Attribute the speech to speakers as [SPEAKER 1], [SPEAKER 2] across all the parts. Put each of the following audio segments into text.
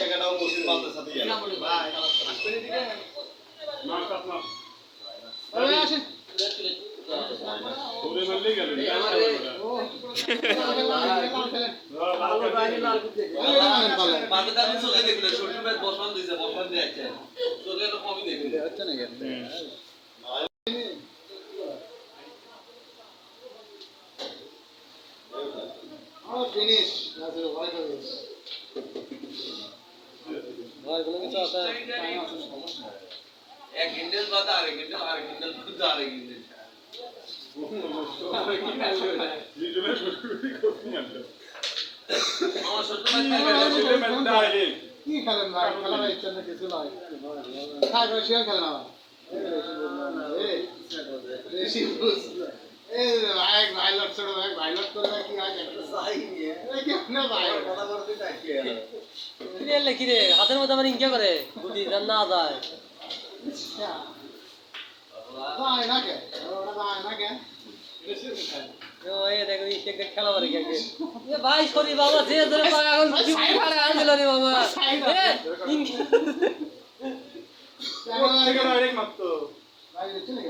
[SPEAKER 1] টাকাটাও মুসলিম বান্ধব সাথে ভাই আসবেন এদিকে না কাট না আরে আসেন ওরে মারলে গেল ও বাদটা আমি চলে দেখলে শরীর में বসান দিছে বসান দিয়ে আছে চলে তো কমই দেখলে আচ্ছা না কেন Oh, finish. That's it. Why do this? Why do you want to say? एक इंडियन बात आ रही है, और इंडियन बात आ रही है। ये जो मैं कुछ नहीं आता। हाँ, सोचो मैं डाले। ये खेलने वाला, खेलने वाला इतना कैसे लाए? खाए तो शेयर खेलना वाला। रेशी बूस। भाई लौट छोड़ो भाई लौट तो ना कि आज सही है ये क्या भाई पता कर दे टाइप के
[SPEAKER 2] কিরে কিরে হাতের মধ্যে আমার ইনকে করে বুদ্ধি জানা যায়
[SPEAKER 1] ভাই না কে ওরা ভাই না কে
[SPEAKER 2] ও এই দেখো এই টেক খেলা করে কে এ ভাই সরি বাবা যে ধরে এখন সাইড হারে আনছিল রে বাবা এ ইনকে
[SPEAKER 1] डायरेक्ट मत तो भाई चले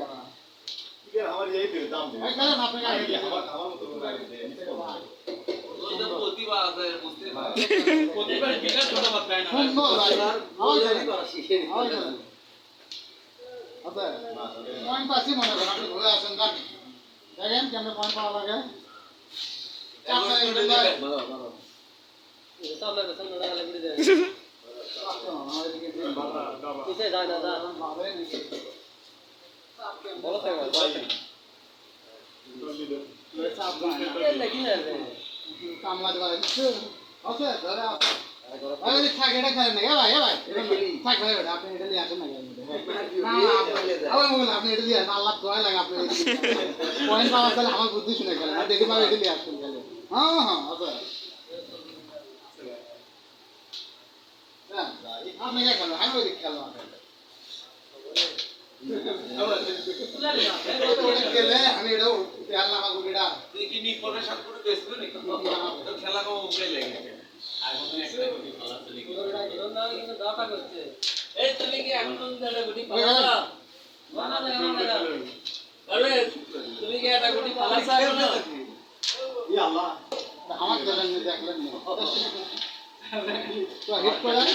[SPEAKER 1] गया हमारे यही दे दाम दे भाई ना पे हमारा मत तो पोती बात है मुझसे पोती पर बिना छोटा मत कहना सुन लो भाई और अच्छा पॉइंट पास ही मना करा तो घोड़ा आसन का দেখেন কেমন পয়েন্ট পাওয়া লাগে চাপ লাগে বলো
[SPEAKER 2] সামনে সামনে লাগা লাগি দে কিসে যায় না দা বলো তো ভাই চাপ না লাগি না কামলা দেওয়া আছে আছে ধরে আরে থাক এটা খায় না ভাই থাক ভাই আপনি এটা নিয়ে আসেন না না আপনি এটা দিয়ে আসেন আল্লাহ দোয়া লাগে আপনি পয়েন্ট পাওয়া তাহলে আমার বুদ্ধি শুনে গেলেন আর দেখি পাবে এটা নিয়ে আসেন গেলে হ্যাঁ হ্যাঁ আচ্ছা হ্যাঁ আপনি কি খেলো আমি ওই খেলো আমি এটা আল্লাহ আমাকে এটা তুই কি নিপনের সাথে করে বেসবে নাকি খেলা কম উঠে লেগে তুমি কি এখন গুটি পালা তুমি কি একটা গুটি পালা
[SPEAKER 1] আমার দেখলেন তো হিট করে